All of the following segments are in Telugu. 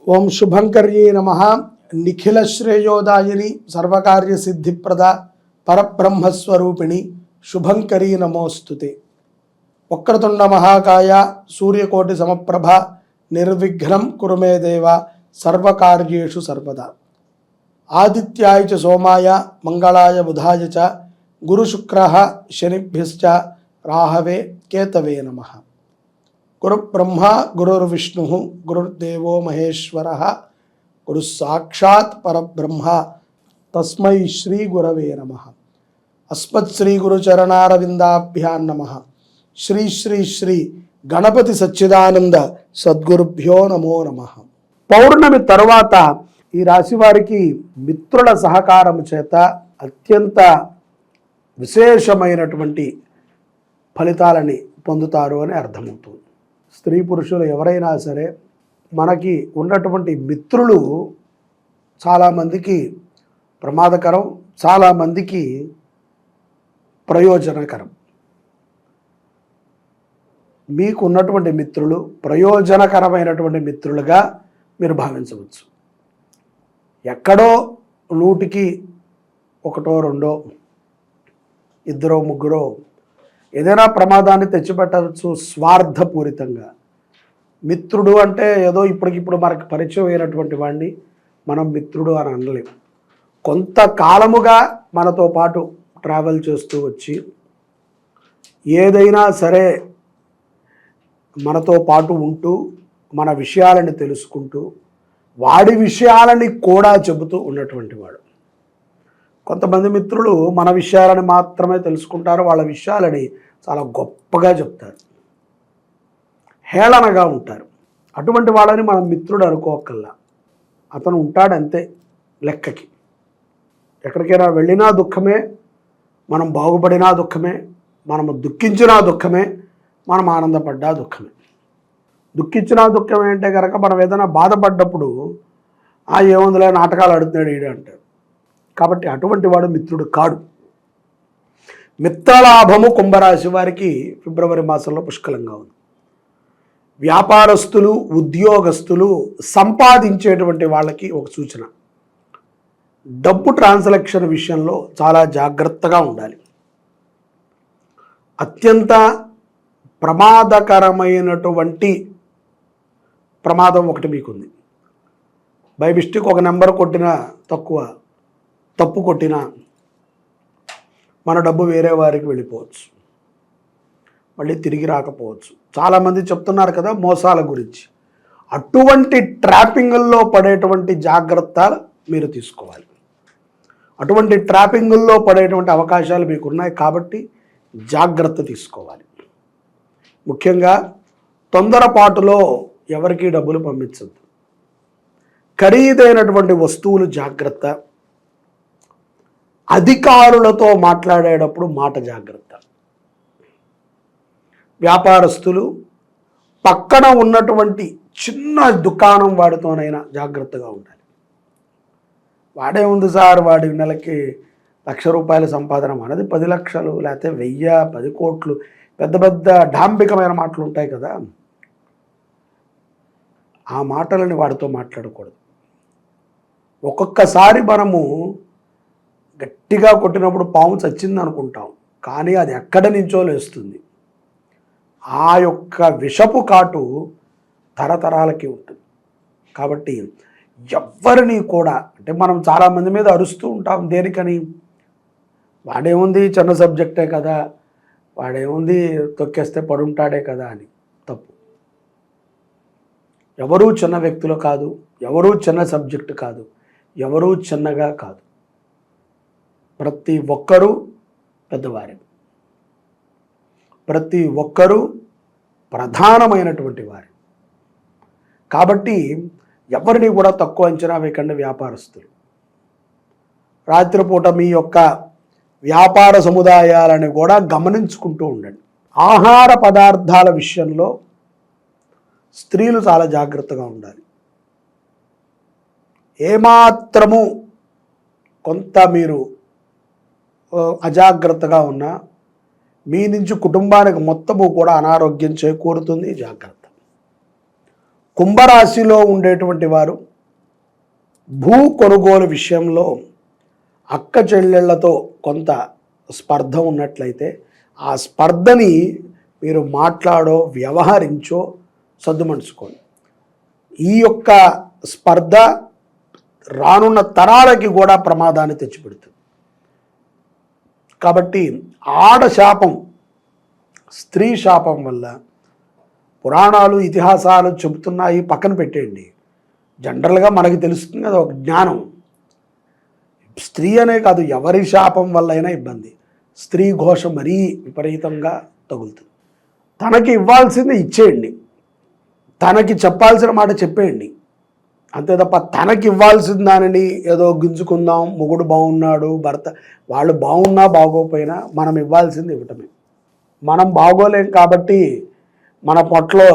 ఓం శుభంకర్యే నమః. నిఖిల శ్రేయోదాయిని సర్వకార్య సిద్ధిప్రద పరబ్రహ్మస్వరూపిణి శుభంకరీ నమోస్తుతే. వక్రతుండ మహాకాయ సూర్యకోటి సమప్రభ నిర్విఘ్నం కురు మే దేవ సర్వకార్యేషు సర్వదా. ఆదిత్యాయ చ సోమాయ మంగళాయ బుధాయ చ గురుశుక్రః శనిభ్యశ్చ రాహవే కేతవే నమః. గురు బ్రహ్మ గురుర్విష్ణు గురుర్దేవో మహేశ్వర గురు సాక్షాత్ పరబ్రహ్మ తస్మై శ్రీ గురవే నమః. అస్మత్ శ్రీ గురుచరణారవిందాభ్యాం నమః. శ్రీ శ్రీ శ్రీ గణపతి సచ్చిదానంద సద్గురుభ్యో నమో నమః. పౌర్ణమి తరువాత ఈ రాశి వారికి మిత్రుల సహకారము చేత అత్యంత విశేషమైనటువంటి ఫలితాలని పొందుతారు అని అర్థమవుతుంది. స్త్రీ పురుషులు ఎవరైనా సరే మనకి ఉన్నటువంటి మిత్రులు చాలామందికి ప్రమాదకరం, చాలామందికి ప్రయోజనకరం. మీకు ఉన్నటువంటి మిత్రులు ప్రయోజనకరమైనటువంటి మిత్రులుగా మీరు భావించవచ్చు. ఎక్కడో నూటికి ఒకటో రెండో ఇద్దరో ముగ్గురో ఏదైనా ప్రమాదాన్ని తెచ్చిపెట్టవచ్చు స్వార్థపూరితంగా. మిత్రుడు అంటే ఏదో ఇప్పటికిప్పుడు మనకు పరిచయం అయినటువంటి వాడిని మనం మిత్రుడు అని అనలేము. కొంతకాలముగా మనతో పాటు ట్రావెల్ చేస్తూ వచ్చి ఏదైనా సరే మనతో పాటు ఉంటూ మన విషయాలని తెలుసుకుంటూ వాడి విషయాలని కూడా చెబుతూ ఉన్నటువంటి వాడు. కొంతమంది మిత్రులు మన విషయాలని మాత్రమే తెలుసుకుంటారు, వాళ్ళ విషయాలని చాలా గొప్పగా చెప్తారు, హేళనగా ఉంటారు. అటువంటి వాళ్ళని మనం మిత్రుడు అనుకోకల్లా. అతను ఉంటాడంతే లెక్కకి. ఎక్కడికైనా వెళ్ళినా దుఃఖమే, మనం బాగుపడినా దుఃఖమే, మనము దుఃఖించినా దుఃఖమే, మనం ఆనందపడ్డా దుఃఖమే. దుఃఖించినా దుఃఖమే అంటే కనుక మనం ఏదైనా బాధపడ్డప్పుడు ఏముందిలే నాటకాలు ఆడుతున్నాడు ఈడు అంటారు. కాబట్టి అటువంటి వాడు మిత్రుడు కాడు. మిత్రలాభము కుంభరాశి వారికి ఫిబ్రవరి మాసంలో పుష్కలంగా ఉంది. వ్యాపారస్తులు, ఉద్యోగస్తులు సంపాదించేటువంటి వాళ్ళకి ఒక సూచన, డబ్బు ట్రాన్సాక్షన్ విషయంలో చాలా జాగ్రత్తగా ఉండాలి. అత్యంత ప్రమాదకరమైనటువంటి ప్రమాదం ఒకటి మీకుంది. బై మిస్టేక్ ఒక నెంబర్ కొట్టినా తప్పు కొట్టినా మన డబ్బు వేరే వారికి వెళ్ళిపోవచ్చు, మళ్ళీ తిరిగి రాకపోవచ్చు. చాలామంది చెప్తున్నారు కదా మోసాల గురించి. అటువంటి ట్రాపింగుల్లో పడేటువంటి జాగ్రత్తలు మీరు తీసుకోవాలి. అటువంటి ట్రాపింగుల్లో పడేటువంటి అవకాశాలు మీకు ఉన్నాయి కాబట్టి జాగ్రత్త తీసుకోవాలి. ముఖ్యంగా తొందరపాటులో ఎవరికీ డబ్బులు పంపించద్దు. ఖరీదైనటువంటి వస్తువులు జాగ్రత్త. అధికారులతో మాట్లాడేటప్పుడు మాట జాగ్రత్త. వ్యాపారస్తులు పక్కన ఉన్నటువంటి చిన్న దుకాణం వాడితోనైనా జాగ్రత్తగా ఉండాలి. వాడే ఉంది సార్, వాడి నెలకి ₹1,00,000 సంపాదన, మనది 10 లక్షలు లేకపోతే 1000, 10 కోట్లు, పెద్ద పెద్ద డాంబికమైన మాటలు ఉంటాయి కదా. ఆ మాటలని వాడితో మాట్లాడకూడదు. ఒక్కొక్కసారి మనము గట్టిగా కొట్టినప్పుడు పాము చచ్చింది అనుకుంటాం, కానీ అది ఎక్కడి నుంచో లేస్తుంది. ఆ యొక్క విషపు కాటు తరతరాలకి ఉంటుంది. కాబట్టి ఎవ్వరిని కూడా, అంటే మనం చాలామంది మీద అరుస్తూ ఉంటాం. దేనికని? వాడేముంది చిన్న సబ్జెక్టే కదా, వాడేముంది తొక్కేస్తే పడుంటాడే కదా అని. తప్పు. ఎవరూ చిన్న వ్యక్తులు కాదు, ఎవరూ చిన్న సబ్జెక్టు కాదు, ఎవరూ చిన్నగా కాదు. ప్రతి ఒక్కరూ పెద్దవారే, ప్రతి ఒక్కరూ ప్రధానమైనటువంటి వారే. కాబట్టి ఎవరిని కూడా తక్కువ అంచనా వేయకండి. వ్యాపారస్తులు రాత్రిపూట మీ యొక్క వ్యాపార సముదాయాలను కూడా గమనించుకుంటూ ఉండండి. ఆహార పదార్థాల విషయంలో స్త్రీలు చాలా జాగ్రత్తగా ఉండాలి. ఏమాత్రము కొంత మీరు అజాగ్రత్తగా ఉన్నా మీ నుంచి కుటుంబానికి మొత్తము కూడా అనారోగ్యం చేకూరుతుంది. జాగ్రత్త. కుంభరాశిలో ఉండేటువంటి వారు భూ కొనుగోలు విషయంలో అక్క చెల్లెళ్లతో కొంత స్పర్ధ ఉన్నట్లయితే ఆ స్పర్ధని మీరు మాట్లాడో వ్యవహరించో సద్దుమణుచుకోండి. ఈ యొక్క స్పర్ధ రానున్న తరాలకి కూడా ప్రమాదాన్ని తెచ్చిపెడుతుంది. కాబట్టి ఆడ శాపం, స్త్రీ శాపం వల్ల పురాణాలు ఇతిహాసాలు చెబుతున్నాయి పక్కన పెట్టేయండి. జనరల్గా మనకి తెలుస్తుంది అది ఒక జ్ఞానం. స్త్రీ అనే కాదు, ఎవరి శాపం వల్ల అయినా ఇబ్బంది. స్త్రీ ఘోష మరీ విపరీతంగా తగులుతుంది. తనకి ఇవ్వాల్సింది ఇచ్చేయండి, తనకి చెప్పాల్సిన మాట చెప్పేయండి. అంతే తప్ప తనకి ఇవ్వాల్సిన దానిని ఏదో గింజుకుందాం, మొగుడు బాగున్నాడు, భర్త వాళ్ళు బాగున్నా బాగోపోయినా మనం ఇవ్వాల్సింది ఇవ్వటమే. మనం బాగోలేం కాబట్టి మన పొట్టలో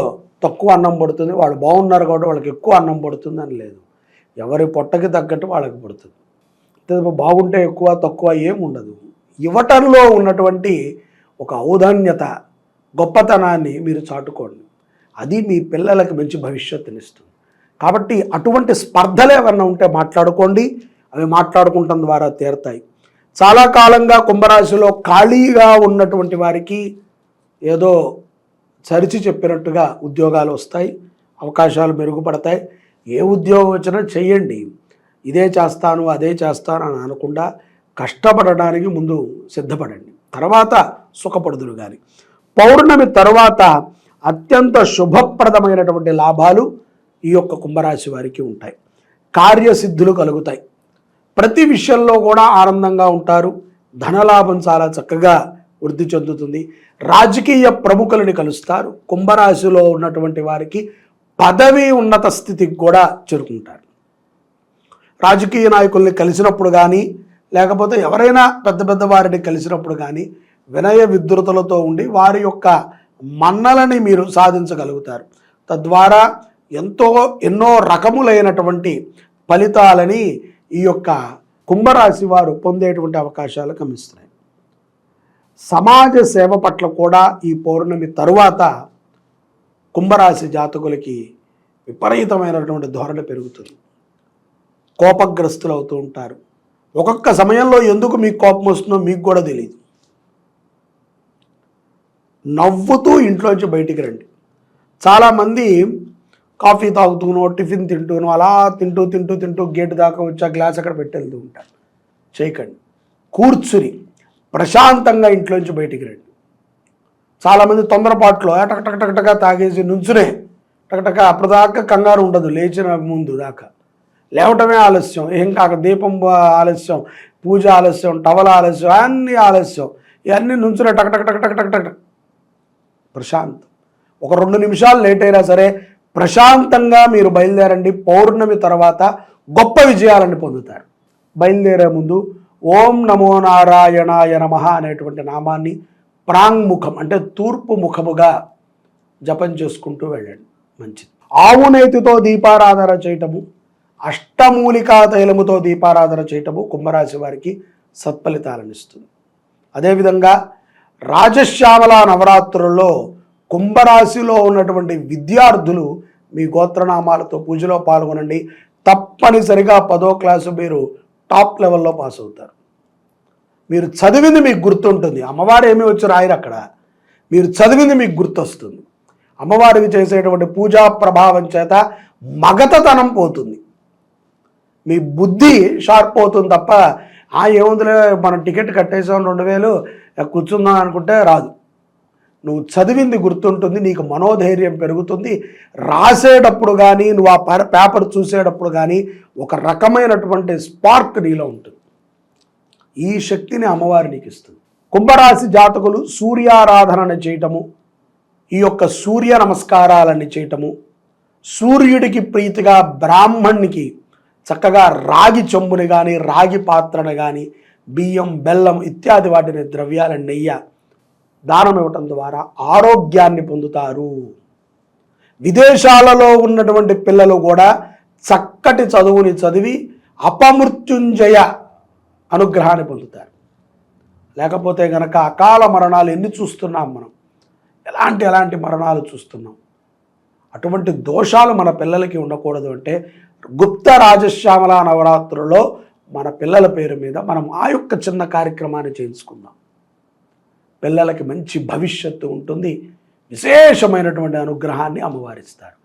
తక్కువ అన్నం పడుతుంది, వాళ్ళు బాగున్నారు కాబట్టి వాళ్ళకి ఎక్కువ అన్నం పడుతుంది అని లేదు. ఎవరి పొట్టకి తగ్గట్టు వాళ్ళకి పడుతుంది. బాగుంటే ఎక్కువ తక్కువ ఏం ఉండదు. ఇవ్వటంలో ఉన్నటువంటి ఒక ఔదాన్యత, గొప్పతనాన్ని మీరు చాటుకోండి. అది మీ పిల్లలకి మంచి భవిష్యత్తునిస్తుంది. కాబట్టి అటువంటి స్పర్ధలు ఏమన్నా ఉంటే మాట్లాడుకోండి, అవి మాట్లాడుకుంటాం ద్వారా తీరుతాయి. చాలా కాలంగా కుంభరాశిలో ఖాళీగా ఉన్నటువంటి వారికి ఏదో చరిచి చెప్పినట్టుగా ఉద్యోగాలు వస్తాయి, అవకాశాలు మెరుగుపడతాయి. ఏ ఉద్యోగం వచ్చినా చెయ్యండి. ఇదే చేస్తాను అదే చేస్తాను అని అనకుండా కష్టపడడానికి ముందు సిద్ధపడండి, తర్వాత సుఖపడుదురు. కానీ పౌర్ణమి తర్వాత అత్యంత శుభప్రదమైనటువంటి లాభాలు ఈ యొక్క కుంభరాశి వారికి ఉంటాయి. కార్యసిద్ధులు కలుగుతాయి. ప్రతి విషయంలో కూడా ఆనందంగా ఉంటారు. ధనలాభం చాలా చక్కగా వృద్ధి చెందుతుంది. రాజకీయ ప్రముఖులని కలుస్తారు. కుంభరాశిలో ఉన్నటువంటి వారికి పదవి ఉన్నత స్థితికి కూడా చేరుకుంటారు. రాజకీయ నాయకుల్ని కలిసినప్పుడు కానీ, లేకపోతే ఎవరైనా పెద్ద పెద్ద వారిని కలిసినప్పుడు కానీ వినయ విద్రుతలతో ఉండి వారి యొక్క మన్నలని మీరు సాధించగలుగుతారు. తద్వారా ఎన్నో రకములైనటువంటి ఫలితాలని ఈ యొక్క కుంభరాశి వారు పొందేటువంటి అవకాశాలు గమనిస్తున్నాయి. సమాజ సేవ పట్ల కూడా ఈ పౌర్ణమి తరువాత కుంభరాశి జాతకులకి విపరీతమైనటువంటి ధోరణి పెరుగుతుంది. కోపగ్రస్తులు అవుతూ ఉంటారు. ఒక్కొక్క సమయంలో ఎందుకు మీకు కోపం వస్తుందో మీకు కూడా తెలియదు. నవ్వుతూ ఇంట్లోంచి బయటికి రండి. చాలామంది కాఫీ తాగుతూనో టిఫిన్ తింటూనో అలా తింటూ గేటు దాకా వచ్చి ఆ గ్లాస్ అక్కడ పెట్టి వెళ్తూ ఉంటారు. చేయకండి. కూర్చుని ప్రశాంతంగా ఇంట్లోంచి బయటికి రండి. చాలామంది తొందరపాట్లో టకటకటకటగా తాగేసి నుంచునే టకటక అప్పటిదాకా కంగారు ఉండదు. లేచిన ముందు దాకా లేవటమే ఆలస్యం, ఏం కాక దీపం ఆలస్యం, పూజ ఆలస్యం, టవల ఆలస్యం, అన్నీ ఆలస్యం. ఇవన్నీ నుంచునే టకటకటకటకటక ప్రశాంతం. ఒక 2 నిమిషాలు లేట్ అయినా సరే ప్రశాంతంగా మీరు బయలుదేరండి. పౌర్ణమి తర్వాత గొప్ప విజయాలను పొందుతారు. బయలుదేరే ముందు ఓం నమో నారాయణాయ నమః అనేటువంటి నామాన్ని ప్రాంగ్ముఖం అంటే తూర్పు ముఖముగా జపం చేసుకుంటూ వెళ్ళండి. మంచిది. ఆవునేతితో దీపారాధన చేయటము, అష్టమూలికా తైలముతో దీపారాధన చేయటము కుంభరాశి వారికి సత్ఫలితాలను ఇస్తుంది. అదేవిధంగా రాజశ్యామల నవరాత్రుల్లో కుంభరాశిలో ఉన్నటువంటి విద్యార్థులు మీ గోత్రనామాలతో పూజలో పాల్గొనండి. తప్పనిసరిగా 10వ క్లాసు మీరు టాప్ లెవెల్లో పాస్ అవుతారు. మీరు చదివింది మీకు గుర్తుంటుంది. అమ్మవారు ఏమీ వచ్చి రాయరు అక్కడ. మీరు చదివింది మీకు గుర్తొస్తుంది. అమ్మవారికి చేసేటువంటి పూజా ప్రభావం చేత మగతతనం పోతుంది. మీ బుద్ధి షార్ప్ అవుతుంది తప్ప ఏముందిలే మనం టికెట్ కట్టేసాం 2000 కూర్చుందాం అనుకుంటే రాదు. నువ్వు చదివింది గుర్తుంటుంది, నీకు మనోధైర్యం పెరుగుతుంది. రాసేటప్పుడు కానీ నువ్వు ఆ పేపర్ చూసేటప్పుడు కానీ ఒక రకమైనటువంటి స్పార్క్ నీలో ఉంటుంది. ఈ శక్తిని అమ్మవారి నీకు ఇస్తుంది. కుంభరాశి జాతకులు సూర్యారాధనని చేయటము, ఈ యొక్క సూర్య నమస్కారాలని చేయటము, సూర్యుడికి ప్రీతిగా బ్రాహ్మణ్ణికి చక్కగా రాగి చెంబుని కానీ రాగి పాత్రను కానీ బియ్యం బెల్లం ఇత్యాది వాటిని ద్రవ్యాల నెయ్యి దానం ఇవ్వటం ద్వారా ఆరోగ్యాన్ని పొందుతారు. విదేశాలలో ఉన్నటువంటి పిల్లలు కూడా చక్కటి చదువుని చదివి అపమృత్యుంజయ అనుగ్రహాన్ని పొందుతారు. లేకపోతే గనక అకాల మరణాలు ఎన్ని చూస్తున్నాం మనం, ఎలాంటి మరణాలు చూస్తున్నాం. అటువంటి దోషాలు మన పిల్లలకి ఉండకూడదు అంటే గుప్త రాజశ్యామల నవరాత్రుల్లో మన పిల్లల పేరు మీద మనం ఆ యొక్క చిన్న కార్యక్రమాన్ని చేయించుకుందాం. పిల్లలకి మంచి భవిష్యత్తు ఉంటుంది, విశేషమైనటువంటి అనుగ్రహాన్ని అమ్మవారిస్తారు.